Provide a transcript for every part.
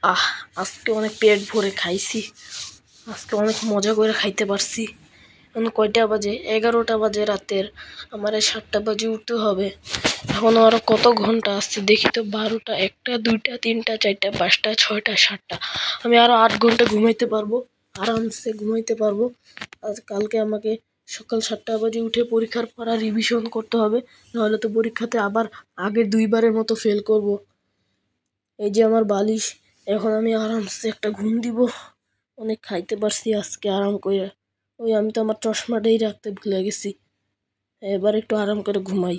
আহ আজকে অনেক পেট ভরে খাইছি। আজকে অনেক মজা করে খাইতে পারছি। এখন কয়টা বাজে? 11টা বাজে রাতের। আমার 7টা বাজে উঠতে হবে। এখনো আরো কত ঘন্টা আছে দেখি তো। 12টা, 1টা, 2টা, 3টা, 4টা, 5টা, 6টা, 7টা। আমি আরো 8 ঘন্টা ঘুমাইতে পারবো, আরামসে ঘুমাইতে পারবো। আজ কালকে আমাকে সকাল 7টা বাজে উঠে পরীক্ষার পড়া রিভিশন করতে হবে, নাহলে তো পরীক্ষাতে আবার আগের 2বারের মতো ফেল করব। এই যে আমার বালিশ, এখন আমি আরামসে একটা ঘুম দিব। অনেক খাইতে পারছি আজকে আরাম করে। আমি তো আমার চশমাটাই রাখতে ভুলে গেছি। এবার একটু আরাম করে ঘুমাই।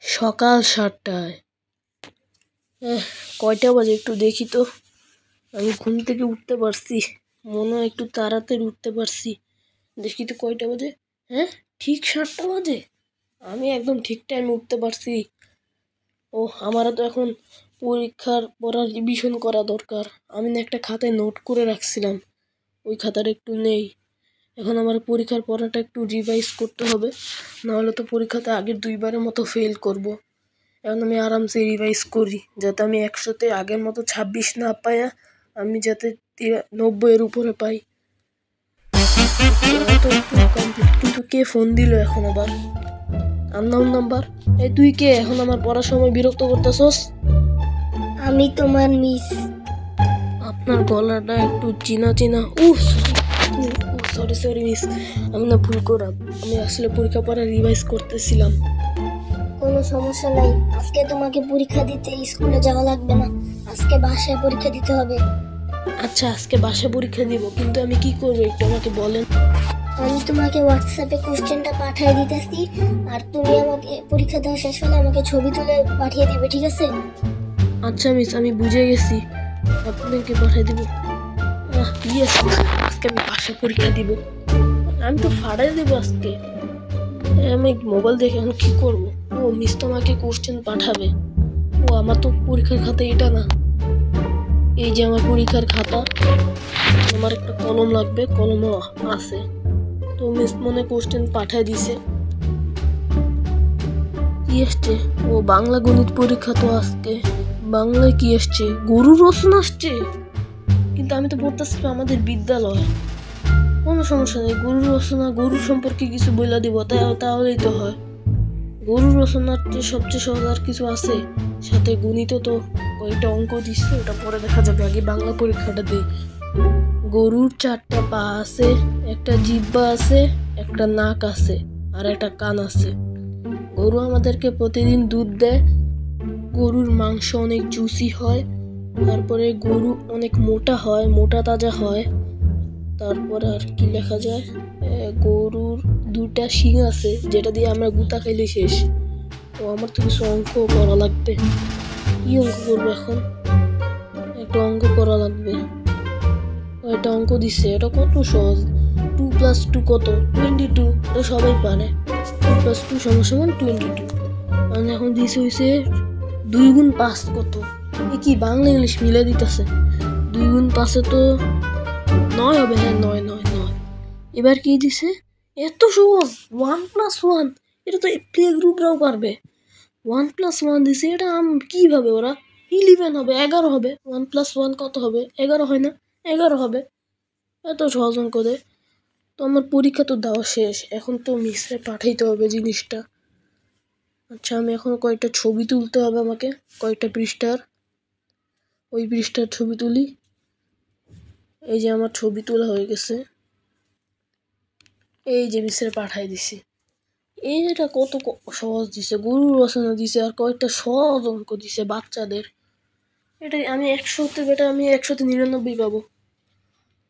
সকাল 7টায়। কয়টা বাজে একটু দেখি তো। আমি ঘুম থেকে উঠতে পারছি, মনে হয় একটু তাড়াতাড়ি উঠতে পারছি। দেখি তো কয়টা বাজে। হ্যাঁ, ঠিক 7টা বাজে। আমি একদম ঠিক টাইমে উঠতে পারছি। আমারও তো এখন পরীক্ষার পড়ার রিভিশন করা দরকার। আমি না একটা খাতায় নোট করে রাখছিলাম, ওই খাতাটা একটু নেই। এখন আমার পরীক্ষার পড়াটা একটু রিভাইজ করতে হবে, নাহলে তো পরীক্ষাতে আগের 2বারের মতো ফেল করব। এখন আমি আরামসে রিভাইজ করি, যাতে আমি 100তে আগের মতো 26 না পাইয়া আমি যাতে 90-এর উপরে পাই। তো একটু কমপ্লিট। কিন্তু কে ফোন দিল এখন আবার? Unknown number. এই তুই কে? এখন আমার পড়ার সময় বিরক্ত করতেছস? আমি তোমার মিস। আপনার গলাটা একটু চিনা চিনা। সরি মিস, আমি না ভুল করলাম। আমি আসলে পরীক্ষা পড়া রিভাইজ করতেছিলাম। কোনো সমস্যা নাই, আজকে তোমাকে পরীক্ষা দিতে স্কুলে যাওয়া লাগবে না। আজকে বাসায় পরীক্ষা দিতে হবে। আচ্ছা, আজকে বাসায় পরীক্ষা দিব, কিন্তু আমি কি করব একটু আমাকে বলেন। আমি তোমাকে হোয়াটসঅ্যাপে কোশ্চেনটা পাঠিয়ে দিতেছি, আর তুমি আমাকে পরীক্ষা দেওয়া শেষ হলে আমাকে ছবি তুলে পাঠিয়ে দিবে, ঠিক আছে? আচ্ছা মিস, আমি বুঝে গেছি, আপনাকে পাঠিয়ে দিব। ইয়েস, আজকে আমি বাসায় পরীক্ষা দিব। আমি তো ফাড়াই দেব আজকে। আমি মোবাইল দেখে এখন কি করব? মিস তো আমাকে কোশ্চেন পাঠাবে। আমার তো পরীক্ষার খাতা এটা না। এই যে আমার পরীক্ষার খাতা, আমার একটা কলম লাগবে, কলমও আছে। তো মিস মনে কোশ্চেন পাঠায় দিছে। কি আসছে? বাংলা গণিত পরীক্ষা তো আজকে। বাংলায় কি আসছে? গরুর রচনা আসছে। কিন্তু আমি তো পড়তেছি আমাদের বিদ্যালয়। কোনো সমস্যা নেই, গরুর রচনা, গরুর সম্পর্কে কিছু বলে দিব, তাহলেই তো হয়। গরুর রচনার সবচেয়ে সহজ আর কিছু আছে? সাথে গণিত তো কয়েকটা অঙ্ক দিচ্ছে, ওটা পরে দেখা যাবে, আগে বাংলা পরীক্ষাটা দিই। গরুর 4টা পা আছে, একটা জিহ্বা আছে, একটা নাক আছে, আর একটা কান আছে। গরু আমাদেরকে প্রতিদিন দুধ দেয়। গরুর মাংস অনেক জুসি হয়। তারপরে গরু অনেক মোটা হয়, মোটা তাজা হয়। তারপর আর কি লেখা যায়? গরুর 2টা শিং আছে, যেটা দিয়ে আমরা গুতা খাইলে শেষ। আমার তো কিছু অঙ্ক করা লাগবে। কি অঙ্ক করবো এখন? একটা অঙ্ক করা লাগবে। একটা অঙ্ক দিচ্ছে, এটা কত সহজ। 2 + 2 কত? 22। এটা সবাই পারে। 2 + 2 = 22। মানে এখন দিছে হইছে 2 × 5 কত? কি বাংলা ইংলিশ মিলে দিতেছে। 2 × 5 তো 9 হবে। হ্যাঁ, 9। এবার কি দিছে? এত সহজ, 1 + 1। এটা তো প্লে গ্রুপরাও পারবে। 1 + 1 দিছে, এটা কিভাবে ওরা? 11 হবে, 11 হবে। 1 + 1 কত হবে? 11 হয় না? 11 হবে। এত সহজ অঙ্ক দেয়। তো আমার পরীক্ষা তো দেওয়া শেষ, এখন তো মিসে পাঠাইতে হবে জিনিসটা। আচ্ছা, আমি এখন কয়েকটা ছবি তুলতে হবে আমাকে, কয়েকটা পৃষ্ঠার। ওই পৃষ্ঠার ছবি তুলি। এই যে আমার ছবি তোলা হয়ে গেছে। এই যে মিসে পাঠাই দিছি। এটা কত সহজ দিছে, গরুর রচনা দিছে, আর কয়েকটা সহজ অঙ্ক দিছে বাচ্চাদের। এটাই আমি 100তে 99 পাবো।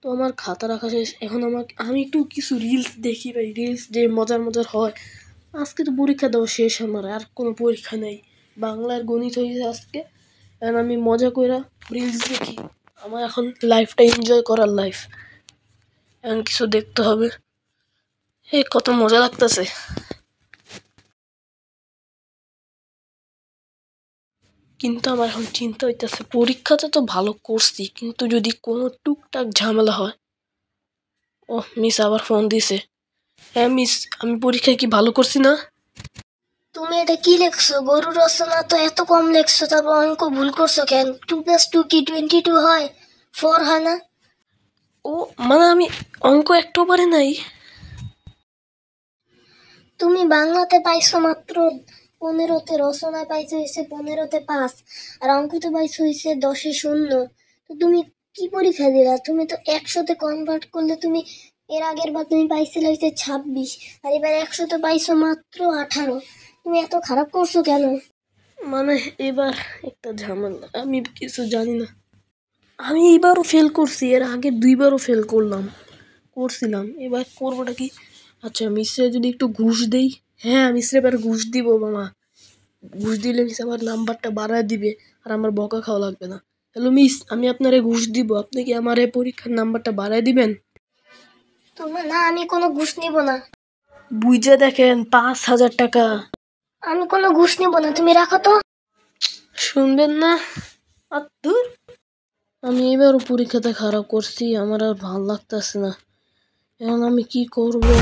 তো আমার খাতা রাখা শেষ। এখন আমি একটু কিছু রিলস দেখি ভাই, রিলস যে মজার হয়। আজকে তো পরীক্ষা দেওয়া শেষ, আমার আর কোনো পরীক্ষা নেই। বাংলার গণিত হয়েছে আজকে। এখন আমি মজা করে রিলস দেখি। আমার এখন লাইফটা এনজয় করার লাইফ। এখন কিছু দেখতে হবে। কত মজা লাগতেছে। কিন্তু আমার এখন চিন্তা হইতেছে, পরীক্ষাতে তো ভালো করছি, কিন্তু যদি কোনো টুকটাক ঝামেলা হয়। মিস আবার ফোন দিছে। হ্যাঁ মিস, আমি পরীক্ষায় কি ভালো করছি না? তুমি এটা কি লেখছো? গরু রচনা তো এত কম লেখছো, তারপর অঙ্ক ভুল করছো কেন? 2 + 2 কি 22 হয়? 4 হয় না? ও মানে আমি অঙ্ক একটাও পারি নাই। তুমি বাংলাতে পাইছো মাত্র 15তে, রচনায় পাইছো হয়েছে 15তে 5, আর অঙ্কতে পাইছো হয়েছে 10-এ 0। তো তুমি কি পরীক্ষা দিলা? তুমি তো 100তে কনভার্ট করলে তুমি এর আগের বার তুমি পাইছিলে হয়েছে 26, আর এবার 100তে পাইছো মাত্র 18। তুমি এত খারাপ করছো কেন? মানে এবার একটা ঝামেলা, আমি কিছু জানি না। আমি এবারও ফেল করছি, এর আগে 2বারও ফেল করছিলাম, এবার করবোটা কি? আচ্ছা মিশ্রে যদি একটু ঘুষ দেই। হ্যাঁ মিশ্রে এবার ঘুষ দিব মামা। ঘুষ দিলে মিস আমার নাম্বারটা বাড়ায় দিবে, আর আমার বকা খাওয়া লাগবে না। হ্যালো মিস, আমি আপনারে ঘুষ দিব, আপনি কি আমার এই পরীক্ষার নাম্বারটা বাড়ায় দিবেন? তোমার না, আমি কোনো ঘুষ নিব না। বুঝে দেখেন 5,000 টাকা। আমি কোনো ঘুষ নিব না, তুমি রাখো তো। শুনবেন না? আর দূর। আমি এবারও পরীক্ষাতে খারাপ করছি, আমার আর ভালো লাগতেছে না। এখন আমি কি করবো?